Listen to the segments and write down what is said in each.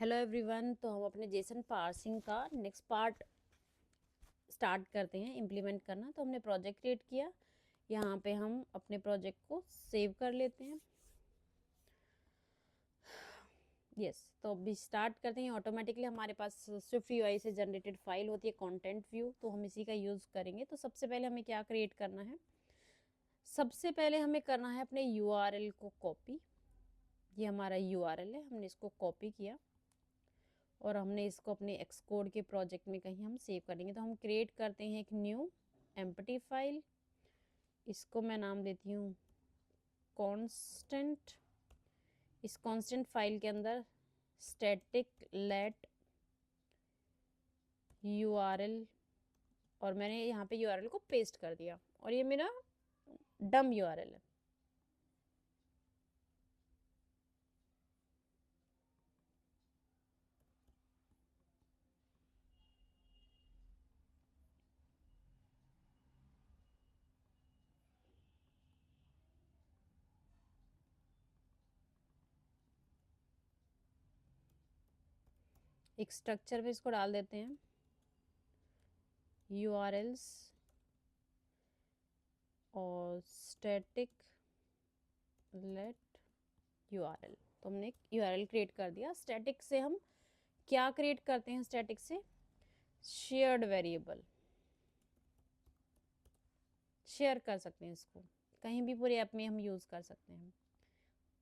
Hello everyone. तो हम अपने जेसन पार्सिंग का नेक्स्ट पार्ट स्टार्ट करते हैं इम्प्लीमेंट करना। तो हमने प्रोजेक्ट क्रिएट किया, यहाँ पे हम अपने प्रोजेक्ट को सेव कर लेते हैं। तो अभी स्टार्ट करते हैं। ऑटोमेटिकली हमारे पास स्विफ्ट यूआई से जनरेटेड फाइल होती है कंटेंट व्यू, तो हम इसी का यूज़ करेंगे। तो सबसे पहले हमें क्या क्रिएट करना है, सबसे पहले हमें करना है अपने यूआरएल को कॉपी। ये हमारा यूआरएल है, हमने इसको कॉपी किया और हमने इसको अपने एक्सकोड के प्रोजेक्ट में कहीं हम सेव करेंगे। तो हम क्रिएट करते हैं एक न्यू एम्प्टी फाइल, इसको मैं नाम देती हूँ कांस्टेंट। इस कांस्टेंट फाइल के अंदर स्टैटिक लेट यूआरएल, और मैंने यहाँ पे यूआरएल को पेस्ट कर दिया और ये मेरा डम यूआरएल है। एक स्ट्रक्चर में इसको डाल देते हैं यूआरएल्स और स्टैटिक लेट यूआरएल। तो हमने एक यूआरएल क्रिएट कर दिया। स्टैटिक से हम क्या क्रिएट करते हैं, स्टैटिक से शेयर्ड वेरिएबल शेयर कर सकते हैं, इसको कहीं भी पूरे ऐप में हम यूज़ कर सकते हैं।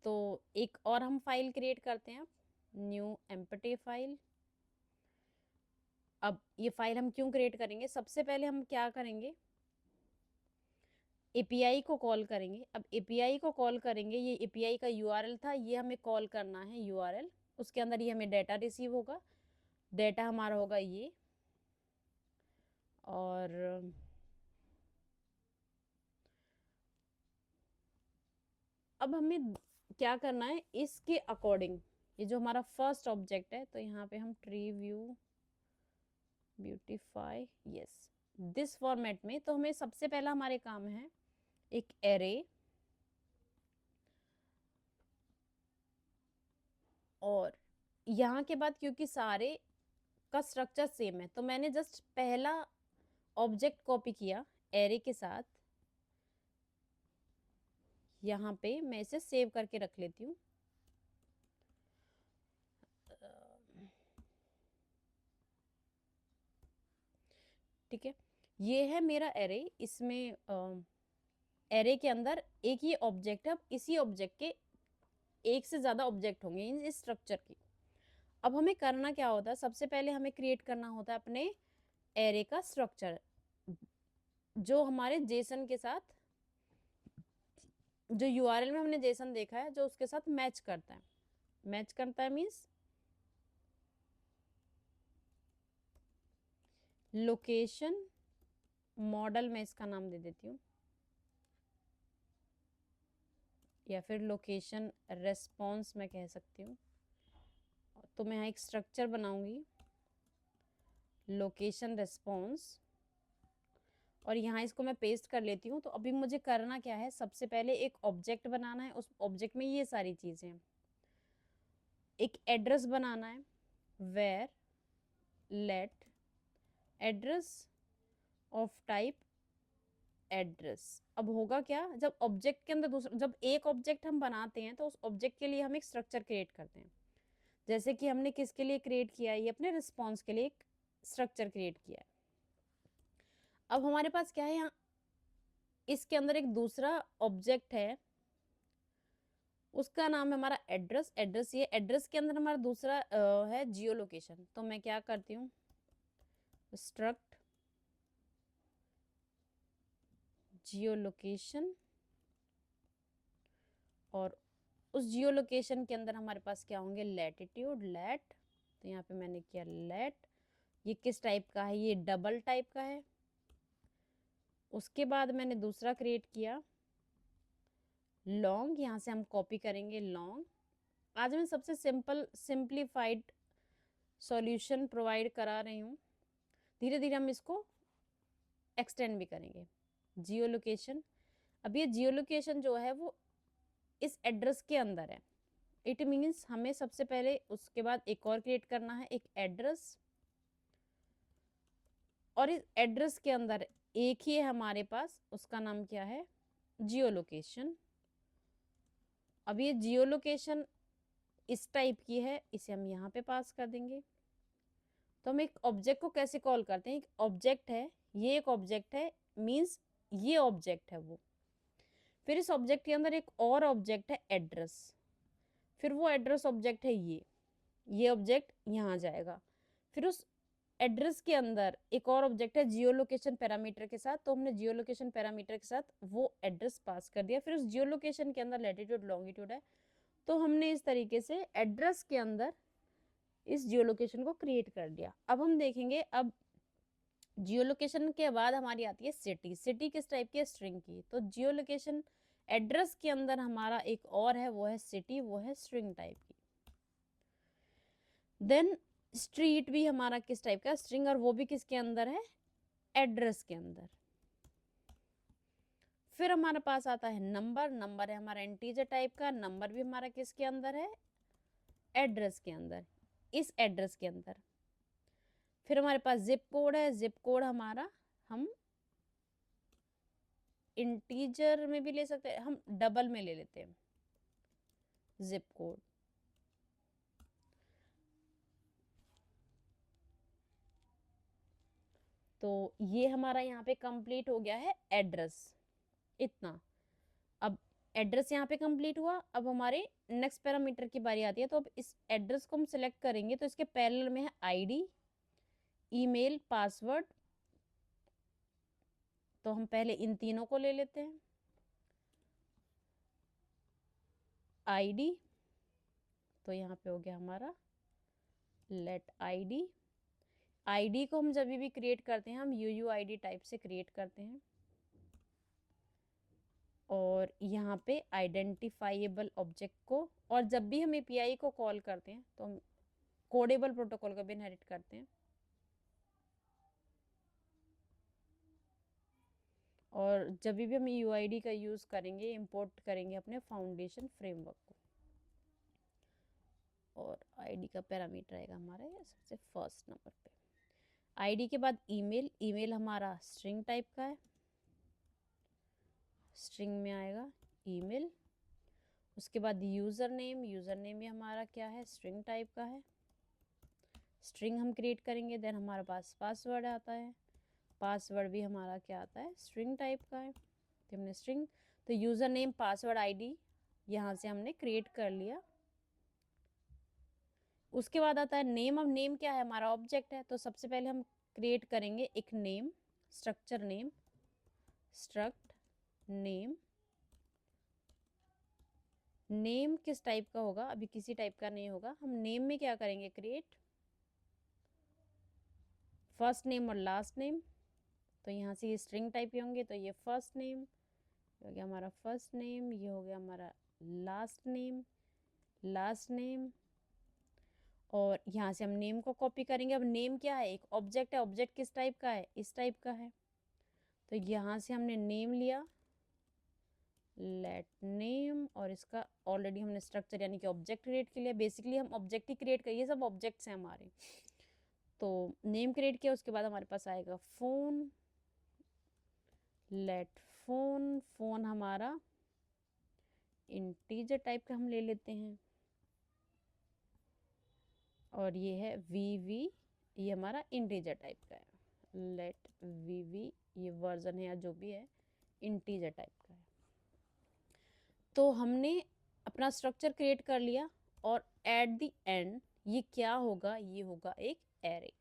तो एक और हम फाइल क्रिएट करते हैं, न्यू एम्प्टी फाइल। अब ये फाइल हम क्यों क्रिएट करेंगे, सबसे पहले हम क्या करेंगे, एपीआई को कॉल करेंगे। अब एपीआई को कॉल करेंगे, ये एपीआई का यूआरएल था, ये हमें कॉल करना है यूआरएल। उसके अंदर ये हमें डेटा रिसीव होगा, डेटा हमारा होगा ये, और अब हमें क्या करना है इसके अकॉर्डिंग। ये जो हमारा फर्स्ट ऑब्जेक्ट है, तो यहाँ पे हम tree view beautify yes this format में। तो हमें सबसे पहला हमारे काम है एक एरे, और यहाँ के बाद क्योंकि सारे का स्ट्रक्चर सेम है, तो मैंने जस्ट पहला ऑब्जेक्ट कॉपी किया एरे के साथ। यहाँ पे मैं इसे सेव करके रख लेती हूँ। ठीक है, ये है मेरा एरे। इसमें एरे के अंदर एक ही ऑब्जेक्ट है। अब इसी ऑब्जेक्ट के एक से ज़्यादा ऑब्जेक्ट होंगे इस स्ट्रक्चर की। अब हमें करना क्या होता है, सबसे पहले हमें क्रिएट करना होता है अपने एरे का स्ट्रक्चर, जो हमारे जेसन के साथ, जो यूआरएल में हमने जेसन देखा है, जो उसके साथ मैच करता है। मैच करता है मीन्स लोकेशन मॉडल, मैं इसका नाम दे देती हूँ, या फिर लोकेशन रेस्पॉन्स मैं कह सकती हूँ। तो मैं यहाँ एक स्ट्रक्चर बनाऊंगी लोकेशन रेस्पॉन्स, और यहाँ इसको मैं पेस्ट कर लेती हूँ। तो अभी मुझे करना क्या है, सबसे पहले एक ऑब्जेक्ट बनाना है, उस ऑब्जेक्ट में ये सारी चीज़ें, एक एड्रेस बनाना है, where let address of type address. अब होगा क्या, जब ऑब्जेक्ट के अंदर दूसरा, जब एक ऑब्जेक्ट हम बनाते हैं तो उस ऑब्जेक्ट के लिए हम एक स्ट्रक्चर क्रिएट करते हैं। जैसे कि हमने किसके लिए क्रिएट किया है, ये अपने रिस्पॉन्स के लिए एक स्ट्रक्चर क्रिएट किया है। अब हमारे पास क्या है, यहाँ इसके अंदर एक दूसरा ऑब्जेक्ट है, उसका नाम है हमारा एड्रेस। एड्रेस, ये एड्रेस के अंदर हमारा दूसरा है जियो लोकेशन। तो मैं क्या करती हूँ, स्ट्रक्ट जियो लोकेशन, और उस जियो लोकेशन के अंदर हमारे पास क्या होंगे, लैटिट्यूड लेट। तो यहाँ पे मैंने किया लेट, ये किस टाइप का है, ये डबल टाइप का है। उसके बाद मैंने दूसरा क्रिएट किया लॉन्ग, यहाँ से हम कॉपी करेंगे लॉन्ग। आज मैं सबसे सिंप्लीफाइड सॉल्यूशन प्रोवाइड करा रही हूँ, धीरे धीरे हम इसको एक्सटेंड भी करेंगे। जियो लोकेशन, अब ये जियो लोकेशन जो है वो इस एड्रेस के अंदर है, इट मीन्स हमें सबसे पहले उसके बाद एक और क्रिएट करना है, एक एड्रेस, और इस एड्रेस के अंदर एक ही है हमारे पास, उसका नाम क्या है, जियो लोकेशन। अब ये जियो लोकेशन इस टाइप की है, इसे हम यहाँ पे पास कर देंगे। तो हम एक ऑब्जेक्ट को कैसे कॉल करते हैं, एक ऑब्जेक्ट है, ये एक ऑब्जेक्ट है, मीन्स ये ऑब्जेक्ट है वो। फिर इस ऑब्जेक्ट के अंदर एक और ऑब्जेक्ट है एड्रेस, फिर वो एड्रेस ऑब्जेक्ट है ये ऑब्जेक्ट यहाँ जाएगा। फिर उस एड्रेस के अंदर एक और ऑब्जेक्ट है जियो लोकेशन पैरामीटर के साथ, तो हमने जियो लोकेशन पैरामीटर के साथ वो एड्रेस पास कर दिया। फिर उस जियो लोकेशन के अंदर लैटिट्यूड लॉन्गिट्यूड है, तो हमने इस तरीके से एड्रेस के अंदर इस जियो लोकेशन को क्रिएट कर दिया। अब हम देखेंगे, अब जियो लोकेशन के बाद हमारी आती है सिटी। सिटी किस टाइप की है, स्ट्रिंग की। तो जियो लोकेशन एड्रेस के अंदर हमारा एक और है, वो है सिटी, वो है स्ट्रिंग टाइप की। देन स्ट्रीट भी हमारा किस टाइप का, स्ट्रिंग, और वो भी किसके अंदर है, एड्रेस के अंदर। फिर हमारे पास आता है नंबर। नंबर है हमारा इंटीजर टाइप का, नंबर भी हमारा किसके अंदर है, एड्रेस के अंदर, इस एड्रेस के अंदर। फिर हमारे पास जिप कोड है, जिप कोड हमारा हम इंटीजर में भी ले सकते हैं, हम डबल में ले लेते हैं जिप कोड। तो ये हमारा यहाँ पे कंप्लीट हो गया है एड्रेस, इतना। अब एड्रेस यहाँ पे कंप्लीट हुआ, अब हमारे नेक्स्ट पैरामीटर की बारी आती है। तो अब इस एड्रेस को हम सिलेक्ट करेंगे, तो इसके पैरेलल में है आईडी, ईमेल, पासवर्ड। तो हम पहले इन तीनों को ले लेते हैं। आईडी, तो यहाँ पे हो गया हमारा लेट आईडी। आईडी को हम जब भी क्रिएट करते हैं, हम UUID टाइप से क्रिएट करते हैं। और यहाँ पे आइडेंटिफाइएबल ऑब्जेक्ट को, और जब भी हम API को कॉल करते हैं तो हम कोडेबल प्रोटोकॉल को भी इनहेरिट करते हैं। और जब भी हम UID का यूज करेंगे, इंपोर्ट करेंगे अपने फाउंडेशन फ्रेमवर्क को। और आईडी का पैरामीटर आएगा हमारा ये सबसे फर्स्ट नंबर पे। आईडी के बाद ईमेल, ईमेल हमारा स्ट्रिंग टाइप का है, स्ट्रिंग में आएगा ईमेल। उसके बाद यूज़र नेम, यूज़र नेम भी हमारा क्या है, स्ट्रिंग टाइप का है, स्ट्रिंग हम क्रिएट करेंगे। देन हमारे पास पासवर्ड आता है, पासवर्ड भी हमारा क्या आता है, स्ट्रिंग टाइप का है। तो हमने स्ट्रिंग, तो यूज़र नेम, पासवर्ड, आईडी यहाँ से हमने क्रिएट कर लिया। उसके बाद आता है नेम। अब नेम क्या है, हमारा ऑब्जेक्ट है, तो सबसे पहले हम क्रिएट करेंगे एक name, structure name, struct name. Name किस टाइप का होगा, अभी किसी टाइप का नहीं होगा। हम नेम में क्या करेंगे, क्रिएट फर्स्ट नेम और लास्ट नेम। तो यहाँ से ये स्ट्रिंग टाइप के होंगे, तो ये फर्स्ट नेम हो गया हमारा फर्स्ट नेम, ये हो गया हमारा लास्ट नेम, लास्ट नेम। और यहाँ से हम नेम को कॉपी करेंगे। अब नेम क्या है, एक ऑब्जेक्ट है, ऑब्जेक्ट किस टाइप का है, इस टाइप का है। तो यहाँ से हमने नेम लिया, लेट नेम, और इसका ऑलरेडी हमने स्ट्रक्चर यानी कि ऑब्जेक्ट क्रिएट कर लिया। बेसिकली हम ऑब्जेक्ट ही क्रिएट करिए, सब ऑब्जेक्ट्स हैं हमारे। तो नेम क्रिएट किया, उसके बाद हमारे पास आएगा फोन, लेट फोन। फोन हमारा इंटीजर टाइप का हम ले लेते हैं, और ये है VV, ये हमारा इंटीजर टाइप का है, लेट VV, ये वर्जन है या जो भी है, इंटीजर टाइप का है। तो हमने अपना स्ट्रक्चर क्रिएट कर लिया, और एट द एंड ये क्या होगा, ये होगा एक एरे।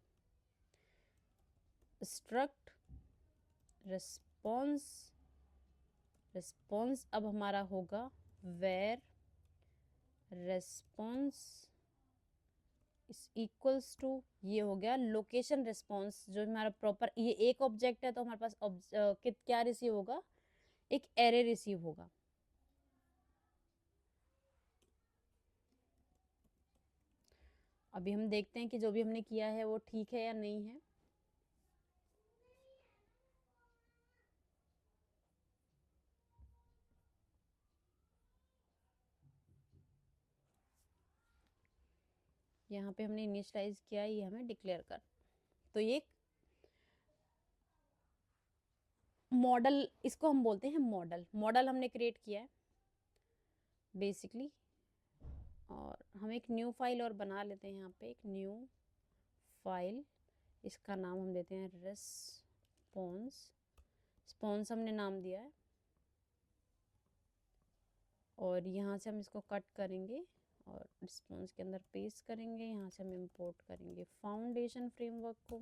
स्ट्रक्ट रिस्पॉन्स, रिस्पॉन्स अब हमारा होगा where response is equals to, ये हो गया लोकेशन रिस्पॉन्स, जो हमारा प्रॉपर, ये एक ऑब्जेक्ट है तो हमारे पास क्या रिसीव होगा, एक एरे रिसीव होगा। अभी हम देखते हैं कि जो भी हमने किया है वो ठीक है या नहीं है। यहाँ पे हमने इनिशियलाइज किया, ये हमें डिक्लेयर कर। तो ये मॉडल, इसको हम बोलते हैं मॉडल। मॉडल हमने क्रिएट किया है बेसिकली। और हम एक न्यू फाइल और बना लेते हैं, यहाँ पे एक न्यू फाइल, इसका नाम हम देते हैं रिस्पॉन्स। रिस्पॉन्स हमने नाम दिया है। और यहाँ से हम इसको कट करेंगे और रिस्पॉन्स के अंदर पेस्ट करेंगे। यहाँ से हम इंपोर्ट करेंगे फाउंडेशन फ्रेमवर्क को।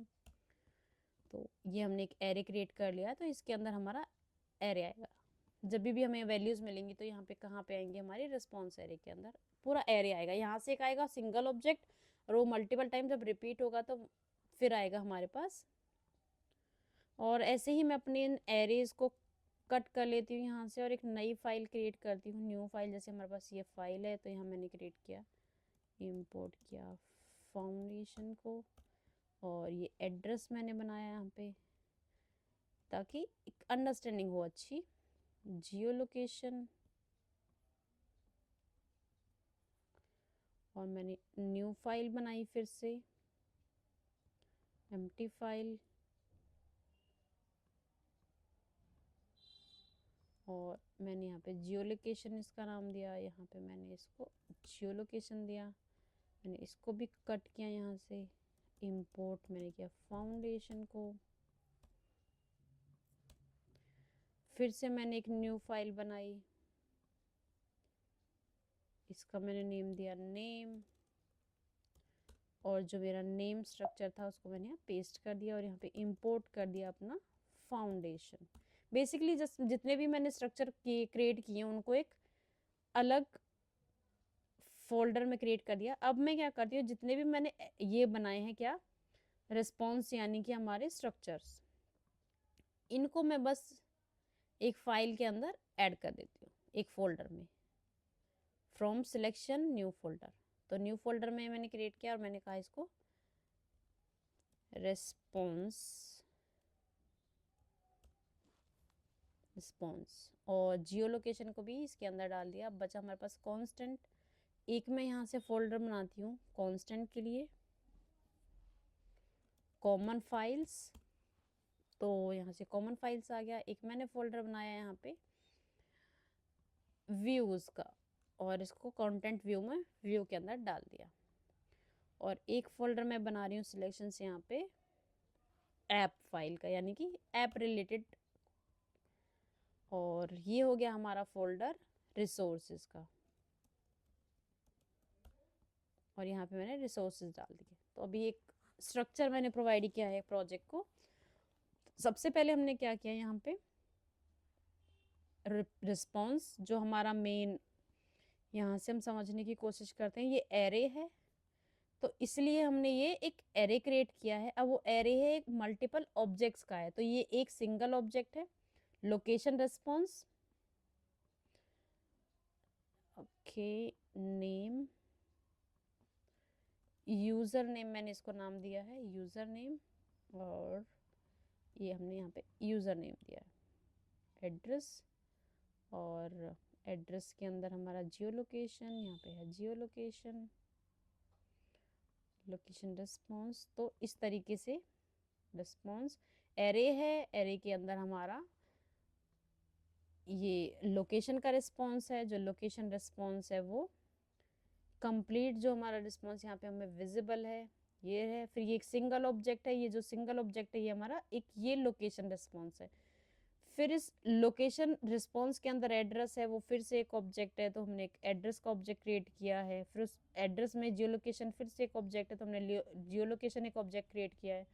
तो ये हमने एक एरे क्रिएट कर लिया, तो इसके अंदर हमारा एरे आएगा। जब भी हमें वैल्यूज मिलेंगी तो यहाँ पे कहाँ पे आएंगे, हमारे रिस्पॉन्स एरे के अंदर पूरा एरे आएगा। यहाँ से एक आएगा सिंगल ऑब्जेक्ट, और वो मल्टीपल टाइम जब रिपीट होगा तो फिर आएगा हमारे पास। और ऐसे ही मैं अपने इन एरेज को कट कर लेती हूँ यहाँ से और एक नई फाइल क्रिएट करती हूँ, न्यू फाइल। जैसे हमारे पास ये फाइल है, तो यहाँ मैंने क्रिएट किया, इंपोर्ट किया फाउंडेशन को, और ये एड्रेस मैंने बनाया यहाँ पे ताकि एक अंडरस्टैंडिंग हो अच्छी। जियो लोकेशन, और मैंने न्यू फाइल बनाई फिर से, एम्प्टी फाइल, और मैंने यहाँ पे जियो लोकेशन इसका नाम दिया। यहाँ पे मैंने इसको जियो लोकेशन दिया। मैंने इसको भी कट किया, यहाँ से इंपोर्ट मैंने किया फाउंडेशन को। फिर से मैंने एक न्यू फाइल बनाई, इसका मैंने नेम दिया नेम, और जो मेरा नेम स्ट्रक्चर था उसको मैंने यहाँ पेस्ट कर दिया और यहाँ पे इंपोर्ट कर दिया अपना फाउंडेशन। बेसिकली जितने भी मैंने स्ट्रक्चर क्रिएट किए उनको एक अलग फोल्डर में क्रिएट कर दिया। अब मैं क्या करती हूँ, जितने भी मैंने ये बनाए हैं क्या, रिस्पॉन्स यानी कि हमारे स्ट्रक्चर्स, इनको मैं बस एक फाइल के अंदर ऐड कर देती हूँ, एक फोल्डर में, फ्रॉम सिलेक्शन न्यू फोल्डर। तो न्यू फोल्डर में मैंने क्रिएट किया और मैंने कहा इसको रिस्पॉन्स, और जियो लोकेशन को भी इसके अंदर डाल दिया। अब बचा हमारे पास कांस्टेंट। एक मैं यहाँ से फोल्डर बनाती हूँ कांस्टेंट के लिए, कॉमन फाइल्स, तो यहाँ से कॉमन फाइल्स आ गया। एक मैंने फोल्डर बनाया यहाँ पे व्यूज का, और इसको कंटेंट व्यू में व्यू के अंदर डाल दिया। और एक फोल्डर मैं बना रही हूँ सिलेक्शन से यहाँ पे ऐप फाइल का, यानी कि ऐप रिलेटेड। और ये हो गया हमारा फोल्डर रिसोर्सेज का, और यहाँ पे मैंने रिसोर्सेज डाल दिए। तो अभी एक स्ट्रक्चर मैंने प्रोवाइड किया है प्रोजेक्ट को। सबसे पहले हमने क्या किया, यहाँ पे रिस्पॉन्स जो हमारा मेन, यहाँ से हम समझने की कोशिश करते हैं, ये एरे है, तो इसलिए हमने ये एक एरे क्रिएट किया है। अब वो एरे है एक मल्टीपल ऑब्जेक्ट्स का है, तो ये एक सिंगल ऑब्जेक्ट है location response. Okay, name, user name मैंने इसको नाम दिया है यूजर नेम, और ये हमने यहाँ पे यूजर नेम दिया है। एड्रेस, और एड्रेस के अंदर हमारा जियो लोकेशन, यहाँ पे है जियो लोकेशन, लोकेशन रिस्पॉन्स। तो इस तरीके से रिस्पॉन्स एरे है, एरे के अंदर हमारा ये लोकेशन का रिस्पॉन्स है। जो लोकेशन रिस्पॉन्स है वो कंप्लीट, जो हमारा रिस्पॉन्स यहाँ पे हमें विजिबल है ये है। फिर ये एक सिंगल ऑब्जेक्ट है, ये जो सिंगल ऑब्जेक्ट है ये हमारा एक ये लोकेशन रिस्पॉन्स है। फिर इस लोकेशन रिस्पॉन्स के अंदर एड्रेस है, वो फिर से एक ऑब्जेक्ट है, तो हमने एक एड्रेस का ऑब्जेक्ट क्रिएट किया है। फिर उस एड्रेस में जियो लोकेशन फिर से एक ऑब्जेक्ट है, तो हमने जियो लोकेशन एक ऑब्जेक्ट क्रिएट किया है।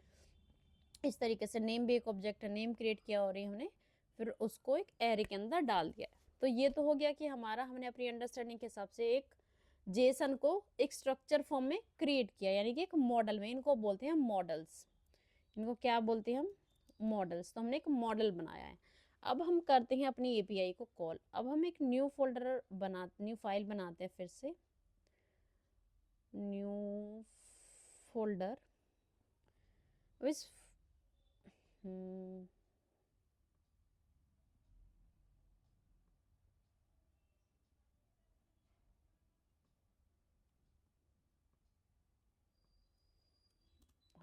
इस तरीके से नेम भी एक ऑब्जेक्ट है, नेम क्रिएट किया, और ये हमने फिर उसको एक एरे के अंदर डाल दिया। तो ये तो हो गया कि हमारा, हमने अपनी अंडरस्टैंडिंग के हिसाब से एक जेसन को एक स्ट्रक्चर फॉर्म में क्रिएट किया, यानी कि एक मॉडल में। इनको बोलते हैं मॉडल्स। इनको क्या बोलते हैं हम, मॉडल्स। तो हमने एक मॉडल बनाया है। अब हम करते हैं अपनी एपीआई को कॉल। अब हम एक न्यू फोल्डर न्यू फाइल बनाते हैं, फिर से न्यू फोल्डर इस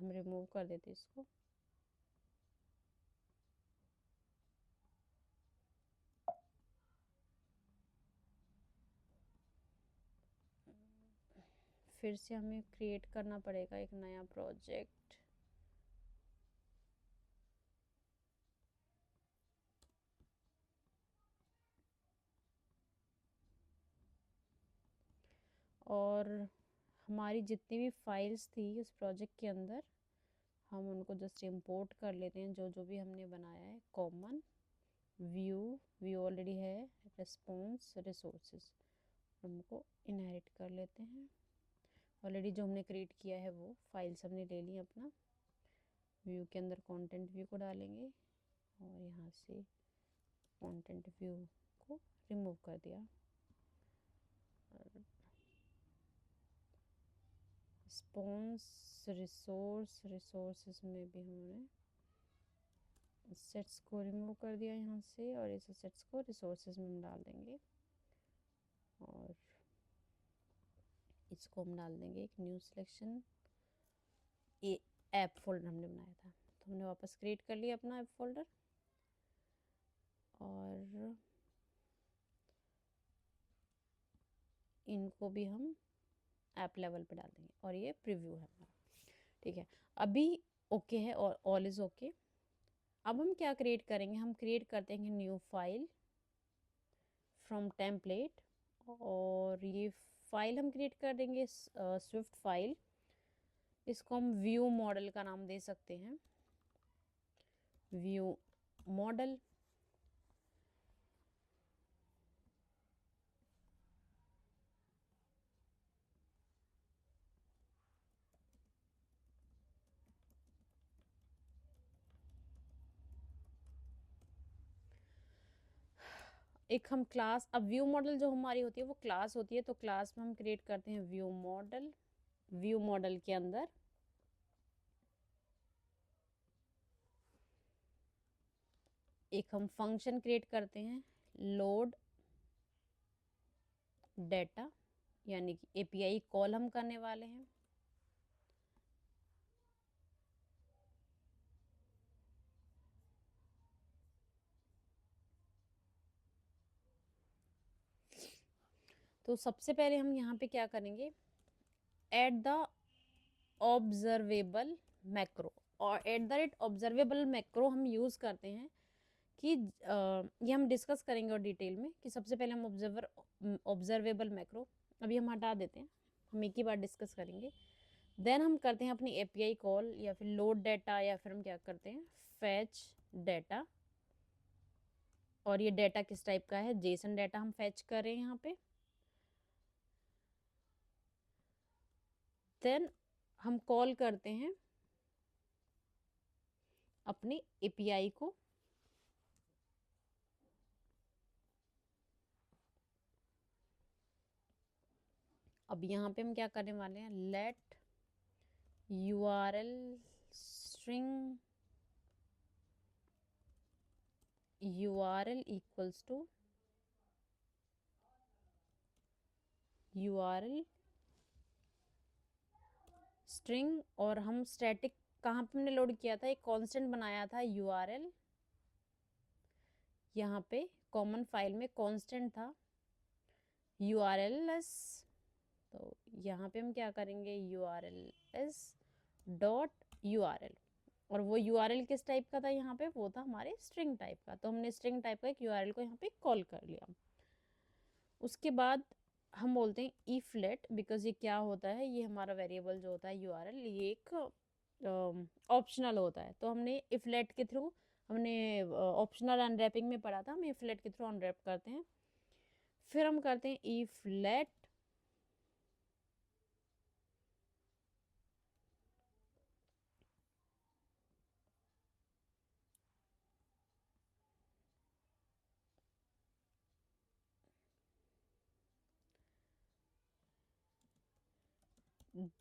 हम रिमूव कर देते इसको। फिर से हमें क्रिएट करना पड़ेगा एक नया प्रोजेक्ट। और हमारी जितनी भी फाइल्स थी उस प्रोजेक्ट के अंदर हम उनको जस्ट इंपोर्ट कर लेते हैं, जो जो भी हमने बनाया है। कॉमन व्यू ऑलरेडी है, रिस्पॉन्स रिसोर्सेज हमको इनहेरिट कर लेते हैं। ऑलरेडी जो हमने क्रिएट किया है वो फाइल्स हमने ले ली अपना। व्यू के अंदर कंटेंट व्यू को डालेंगे और यहाँ से कंटेंट व्यू को रिमूव कर दिया। रिस्पॉन्स रिसोर्सेज में भी हमने सेट्स को रिमूव कर दिया यहाँ से, और इस सेट्स को रिसोर्सेज में हम डाल देंगे और इसको हम डाल देंगे एक न्यू सिलेक्शन। ये ऐप फोल्डर हमने बनाया था, तो हमने वापस क्रिएट कर लिया अपना ऐप फोल्डर और इनको भी हम ऐप लेवल पे डाल देंगे और ये प्रीव्यू है हमारा। ठीक है, अभी ओके है और ऑल इज ओके। अब हम क्या क्रिएट करेंगे, हम क्रिएट करते हैं न्यू फाइल फ्रॉम टेम्पलेट, और ये फाइल हम क्रिएट कर देंगे स्विफ्ट फाइल। इसको हम व्यू मॉडल का नाम दे सकते हैं, व्यू मॉडल। एक हम क्लास, अब व्यू मॉडल जो हमारी होती है वो क्लास होती है, तो क्लास में हम क्रिएट करते हैं व्यू मॉडल। व्यू मॉडल के अंदर एक हम फंक्शन क्रिएट करते हैं लोड डेटा, यानी कि एपीआई कॉल हम करने वाले हैं। तो सबसे पहले हम यहाँ पे क्या करेंगे, एट द ऑब्जर्वेबल मैक्रो, और at the rate observable macro हम यूज़ करते हैं कि ये हम डिस्कस करेंगे और डिटेल में कि सबसे पहले हम ऑब्जर्वेबल मैक्रो अभी हम हटा देते हैं, हम एक ही बार डिस्कस करेंगे। देन हम करते हैं अपनी एपीआई कॉल या फिर लोड डेटा, या फिर हम क्या करते हैं फैच डेटा। और ये डेटा किस टाइप का है, जेसन डेटा हम फैच कर रहे हैं यहाँ पे। देन हम कॉल करते हैं अपनी एपीआई को, अब यहाँ पे हम क्या करने वाले हैं, let URL string URL equals to URL string, और हम स्टैटिक कहाँ पे हमने लोड किया था, एक कांस्टेंट बनाया था URL, यहाँ पे कॉमन फाइल में कांस्टेंट था URLs। तो यहाँ पे हम क्या करेंगे URLs डॉट URL, और वो URL किस टाइप का था यहाँ पे, वो था हमारे स्ट्रिंग टाइप का, तो हमने स्ट्रिंग टाइप का एक URL को यहाँ पे कॉल कर लिया। उसके बाद हम बोलते हैं इफ लेट, बिकॉज ये क्या होता है, ये हमारा वेरिएबल जो होता है URL, ये एक ऑप्शनल होता है, तो हमने इफ लेट के थ्रू, हमने ऑप्शनल अनरैपिंग में पढ़ा था, हम इफ लेट के थ्रू अनरैप करते हैं। फिर हम करते हैं if let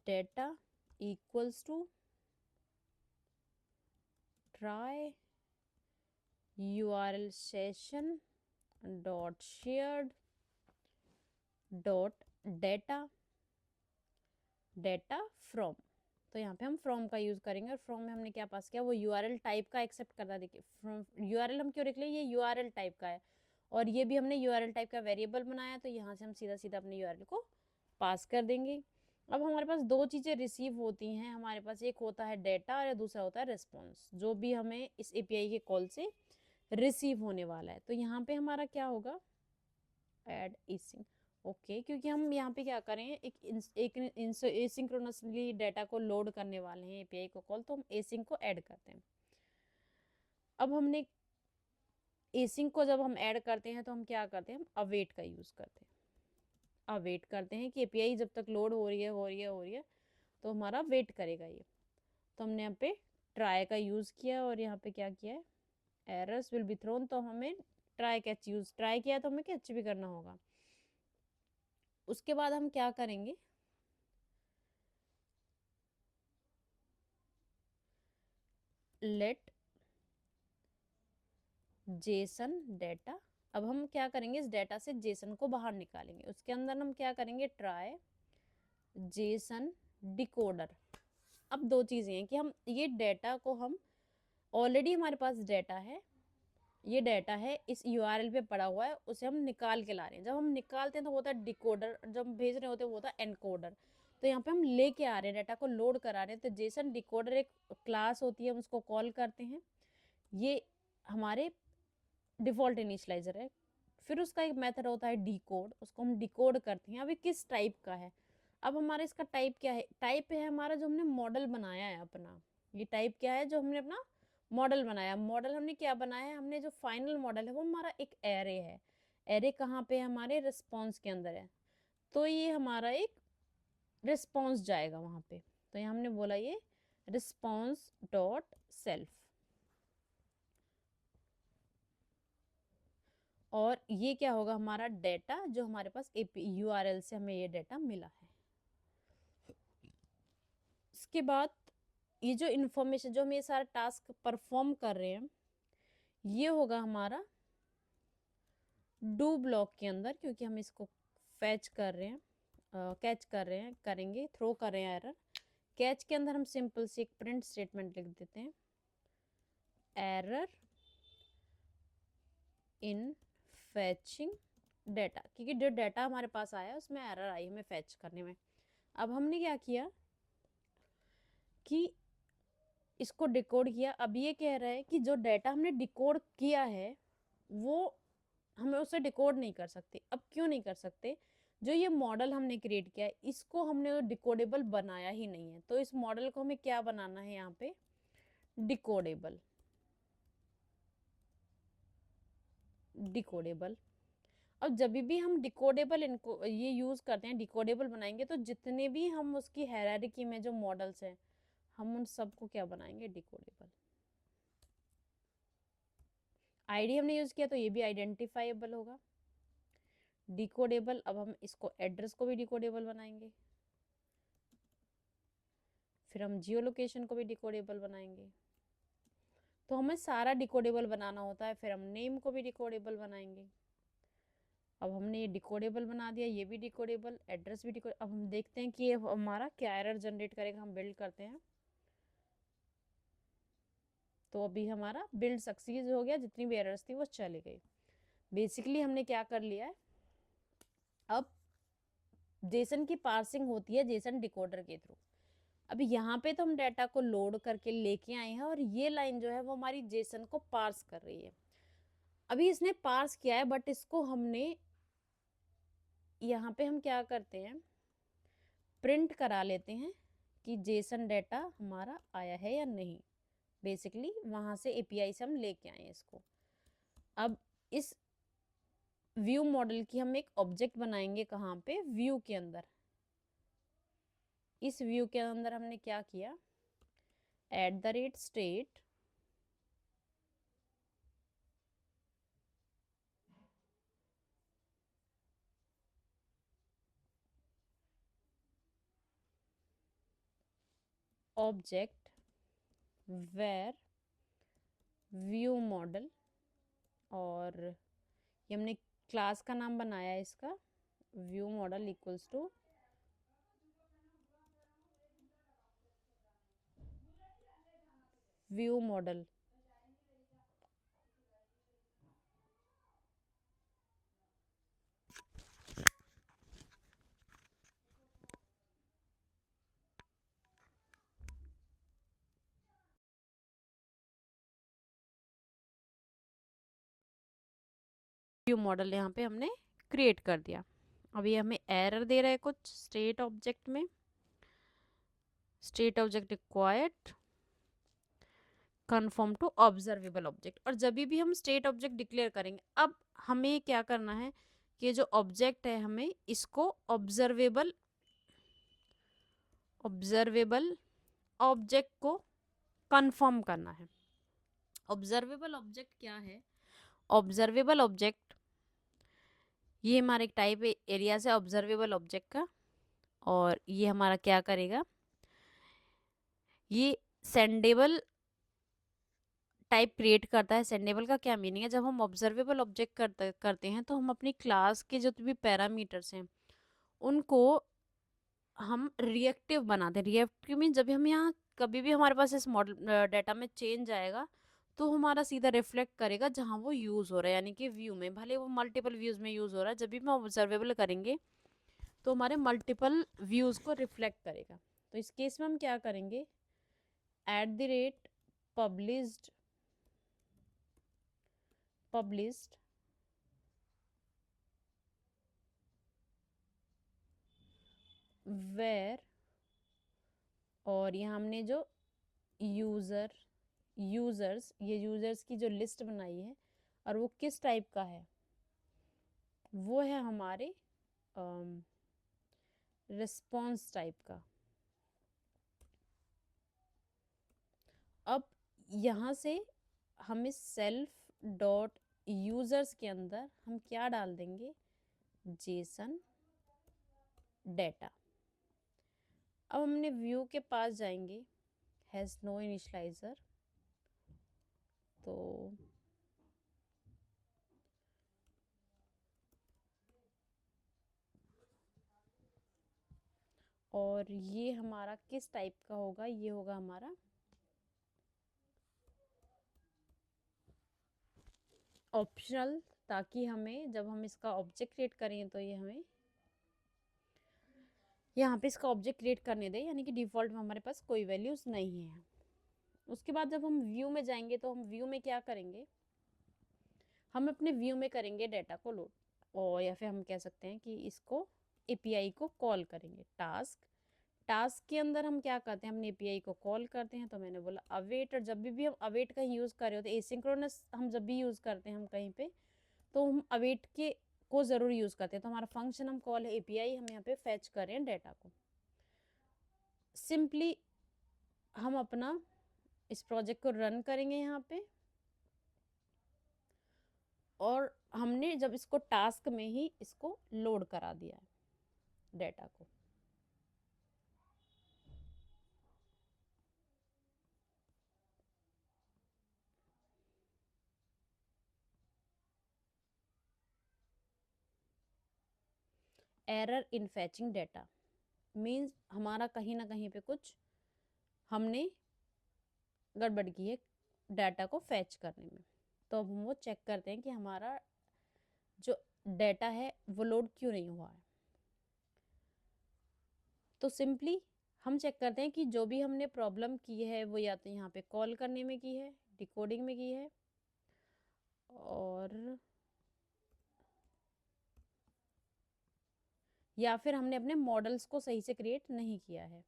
data equals to try URL session dot shared dot data data from, तो यहाँ पे हम फ्रॉम का यूज़ करेंगे और फ्रॉम में हमने क्या पास किया, वो यूआरएल टाइप का एक्सेप्ट करता है। देखिए फ्रॉम यूआरएल हम क्यों लिख लें, ये यूआरएल टाइप का है और ये भी हमने यूआरएल टाइप का वेरिएबल बनाया, तो यहाँ से हम सीधा सीधा अपने यूआरएल को पास कर देंगे। अब हमारे पास दो चीज़ें रिसीव होती हैं, हमारे पास एक होता है डेटा और दूसरा होता है रिस्पॉन्स, जो भी हमें इस एपीआई के कॉल से रिसीव होने वाला है। तो यहाँ पे हमारा क्या होगा, ऐड एसिंक। ओके, क्योंकि हम यहाँ पे क्या करें, एक एसिंक्रोनसली डेटा को लोड करने वाले हैं एपीआई को कॉल, तो हम एसिंक को ऐड करते हैं। अब हमने एसिंक को जब हम ऐड करते हैं तो हम क्या करते हैं, हम अवेट का यूज़ करते हैं। अवेट करते हैं कि एपीआई जब तक लोड हो रही है तो हमारा वेट करेगा ये। तो हमने यहाँ पे ट्राई का यूज़ किया और यहाँ पे क्या किया है, एरर्स विल बी थ्रोन, तो हमें ट्राई किया तो हमें कैच भी करना होगा। उसके बाद हम क्या करेंगे, लेट जेसन डेटा। अब हम क्या करेंगे, इस डेटा से जेसन को बाहर निकालेंगे। उसके अंदर हम क्या करेंगे, ट्राई जेसन डिकोडर। अब दो चीज़ें हैं कि हम ये डेटा को हम ऑलरेडी हमारे पास डेटा है, ये डेटा है इस यूआरएल पे पड़ा हुआ है, उसे हम निकाल के ला रहे हैं। जब हम निकालते हैं तो होता है डिकोडर, जब हम भेज रहे होते हैं वो होता है एनकोडर। तो यहाँ पे हम लेके आ रहे हैं, डेटा को लोड करा रहे हैं। तो जेसन डिकोडर एक क्लास होती है, हम उसको कॉल करते हैं। ये हमारे डिफ़ॉल्ट इनिशियलाइजर है। फिर उसका एक मेथड होता है डिकोड, उसको हम डिकोड करते हैं। अभी किस टाइप का है, अब हमारा इसका टाइप क्या है, टाइप है हमारा जो हमने मॉडल बनाया है अपना। ये टाइप क्या है, जो हमने अपना मॉडल बनाया। मॉडल हमने क्या बनाया है, हमने जो फाइनल मॉडल है वो हमारा एक एरे है। एरे कहाँ पे है, हमारे रिस्पॉन्स के अंदर है। तो ये हमारा एक रिस्पॉन्स जाएगा वहाँ पे। तो यहाँ हमने बोला ये रिस्पॉन्स डॉट सेल्फ, और ये क्या होगा, हमारा डेटा जो हमारे पास यूआरएल से हमें ये डेटा मिला है। इसके बाद ये जो इन्फॉर्मेशन, जो हम ये सारा टास्क परफॉर्म कर रहे हैं, ये होगा हमारा डू ब्लॉक के अंदर, क्योंकि हम इसको फैच कर रहे हैं, कैच कर रहे हैं, करेंगे थ्रो कर रहे हैं एरर। कैच के अंदर हम सिंपल सी एक प्रिंट स्टेटमेंट लिख देते हैं, एरर इन फैचिंग डेटा, क्योंकि जो डेटा हमारे पास आया उसमें एरर आई हमें फैच करने में। अब हमने क्या किया कि इसको डिकोड किया। अब ये कह रहा है कि जो डेटा हमने डिकोड किया है वो हमें उसे डिकोड नहीं कर सकते। अब क्यों नहीं कर सकते, जो ये मॉडल हमने क्रिएट किया है इसको हमने डिकोडेबल बनाया ही नहीं है। तो इस मॉडल को हमें क्या बनाना है, यहाँ पे डिकोडेबल। डिकोडेबल, अब जब भी हम डिकोडेबल इनको ये यूज़ करते हैं, डिकोडेबल बनाएंगे, तो जितने भी हम उसकी हायरार्की में जो मॉडल्स हैं हम उन सबको क्या बनाएंगे, डिकोडेबल। आईडी हमने यूज़ किया तो ये भी आइडेंटिफाइबल होगा, डिकोडेबल। अब हम इसको एड्रेस को भी डिकोडेबल बनाएंगे, फिर हम जियो लोकेशन को भी डिकोडेबल बनाएंगे। तो हमें सारा डिकोडेबल बनाना होता है। फिर हम नेम को भी डिकोडेबल बनाएंगे। अब हमने ये डिकोडेबल बना दिया, ये भी डिकोडेबल, एड्रेस भी डिकोडेबल। अब हम देखते हैं कि ये हमारा क्या एरर जनरेट करेगा। हम बिल्ड करते हैं, तो अभी हमारा बिल्ड सक्सीड हो गया, जितनी भी एरर्स थी वो चली गई। बेसिकली हमने क्या कर लिया है, अब जेसन की पार्सिंग होती है जेसन डिकोडर के थ्रू। अभी यहाँ पे तो हम डाटा को लोड करके लेके आए हैं और ये लाइन जो है वो हमारी जेसन को पार्स कर रही है। अभी इसने पार्स किया है, बट इसको हमने यहाँ पे हम क्या करते हैं, प्रिंट करा लेते हैं कि जेसन डाटा हमारा आया है या नहीं। बेसिकली वहाँ से एपीआई से हम लेके आए हैं इसको। अब इस व्यू मॉडल की हम एक ऑब्जेक्ट बनाएंगे, कहाँ पे, व्यू के अंदर। इस व्यू के अंदर हमने क्या किया, @state object where view model, और ये हमने क्लास का नाम बनाया है इसका, view model equals to view model. View model यहाँ पे हमने क्रिएट कर दिया। अभी हमें एरर दे रहा है कुछ स्टेट ऑब्जेक्ट में, state object required confirm to observable object. और जब भी हम स्टेट ऑब्जेक्ट डिक्लेयर करेंगे, अब हमें क्या करना है कि जो ऑब्जेक्ट है हमें इसको ऑब्जर्वेबल ऑब्जेक्ट को कंफर्म करना है। ऑब्जर्वेबल ऑब्जेक्ट क्या है? ऑब्जर्वेबल ऑब्जेक्ट ये हमारा एक टाइप एरिया से ऑब्जर्वेबल ऑब्जेक्ट का, और ये हमारा क्या करेगा, ये सेंडेबल टाइप क्रिएट करता है। सेंडेबल का क्या मीनिंग है? जब हम ऑब्जर्वेबल ऑब्जेक्ट करते हैं तो हम अपनी क्लास के जो भी पैरामीटर्स हैं उनको हम रिएक्टिव बनाते हैं। रिएक्टिव मीन जब भी हम यहाँ कभी भी हमारे पास इस मॉडल डाटा में चेंज आएगा तो हमारा सीधा रिफ्लेक्ट करेगा जहाँ वो यूज़ हो रहा है, यानी कि व्यू में, भले वो मल्टीपल व्यूज़ में यूज़ हो रहा है, जब भी हम ऑब्जर्वेबल करेंगे तो हमारे मल्टीपल व्यूज़ को रिफ्लेक्ट करेगा। तो इस केस में हम क्या करेंगे, @ published where, और यहाँ हमने जो यूजर्स ये यूजर्स की जो लिस्ट बनाई है और वो किस टाइप का है, वो है हमारे रिस्पॉन्स टाइप का। अब यहाँ से हम इस सेल्फ डॉट यूजर्स के अंदर हम क्या डाल देंगे, जेसन डेटा। अब हमने व्यू के पास जाएंगे, हैज़ नो इनिशलाइजर, तो और ये हमारा किस टाइप का होगा, ये होगा हमारा ऑप्शनल, ताकि हमें जब हम इसका ऑब्जेक्ट क्रिएट करें तो ये हमें यहाँ पे इसका ऑब्जेक्ट क्रिएट करने दें, यानी कि डिफ़ॉल्ट में हमारे पास कोई वैल्यूज़ नहीं है। उसके बाद जब हम व्यू में जाएंगे तो हम व्यू में क्या करेंगे, हम अपने व्यू में करेंगे डाटा को लोड, और या फिर हम कह सकते हैं कि इसको एपीआई को कॉल करेंगे। टास्क के अंदर हम क्या करते हैं, हम एपीआई को कॉल करते हैं। तो मैंने बोला अवेट, और जब भी हम अवेट का यूज़ कर रहे होते हैं, एसिंक्रोनस हम जब भी यूज़ करते हैं हम कहीं पे, तो हम अवेट के को ज़रूर यूज़ करते हैं। तो हमारा फंक्शन हम कॉल है एपीआई, हम यहाँ पे फैच कर रहे हैं डाटा को। सिंपली हम अपना इस प्रोजेक्ट को रन करेंगे यहाँ पे, और हमने जब इसको टास्क में ही इसको लोड करा दिया है डाटा को। एरर इन फैचिंग डाटा मीन्स हमारा कहीं ना कहीं पे कुछ हमने गड़बड़ की है डाटा को फैच करने में। तो अब हम वो चेक करते हैं कि हमारा जो डाटा है वो लोड क्यों नहीं हुआ है। तो सिंपली हम चेक करते हैं कि जो भी हमने प्रॉब्लम की है वो या तो यहाँ पे कॉल करने में की है, डिकोडिंग में की है, और या फिर हमने अपने मॉडल्स को सही से क्रिएट नहीं किया है।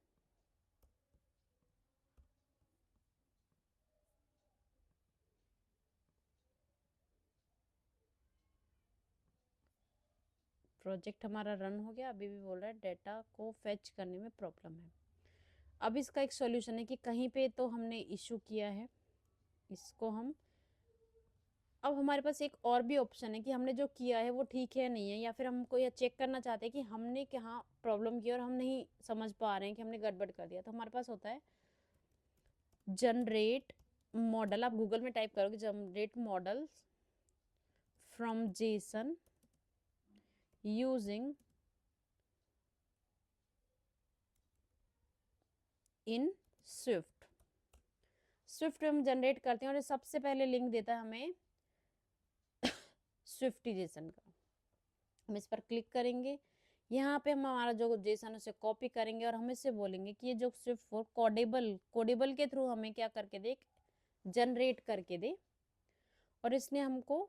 प्रोजेक्ट हमारा रन हो गया, अभी भी बोल रहा है डाटा को फैच करने में प्रॉब्लम है। अब इसका एक सॉल्यूशन है कि कहीं पे तो हमने इशू किया है, इसको हम, अब हमारे पास एक और भी ऑप्शन है कि हमने जो किया है वो ठीक है नहीं है, या फिर हमको यह चेक करना चाहते हैं कि हमने कहाँ प्रॉब्लम की और हम नहीं समझ पा रहे हैं कि हमने गड़बड़ कर दिया। तो हमारे पास होता है जनरेट मॉडल। आप गूगल में टाइप करोगे generate model from Jason using in Swift. Swift में हम जनरेट करते हैं और ये सबसे पहले लिंक देता है हमें स्विफ्टिजेशन का। हम इस पर क्लिक करेंगे, यहाँ पे हम हमारा जो जेसन उसे कॉपी करेंगे और हम इससे बोलेंगे कि ये जो स्विफ्ट फॉर कोडेबल के थ्रू हमें क्या करके दे, जनरेट करके दे। और इसने हमको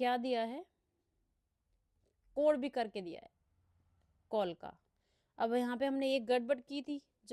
क्या दिया है, कोड भी करके दिया है कॉल का। अब यहाँ पे हमने एक गड़बड़ की थी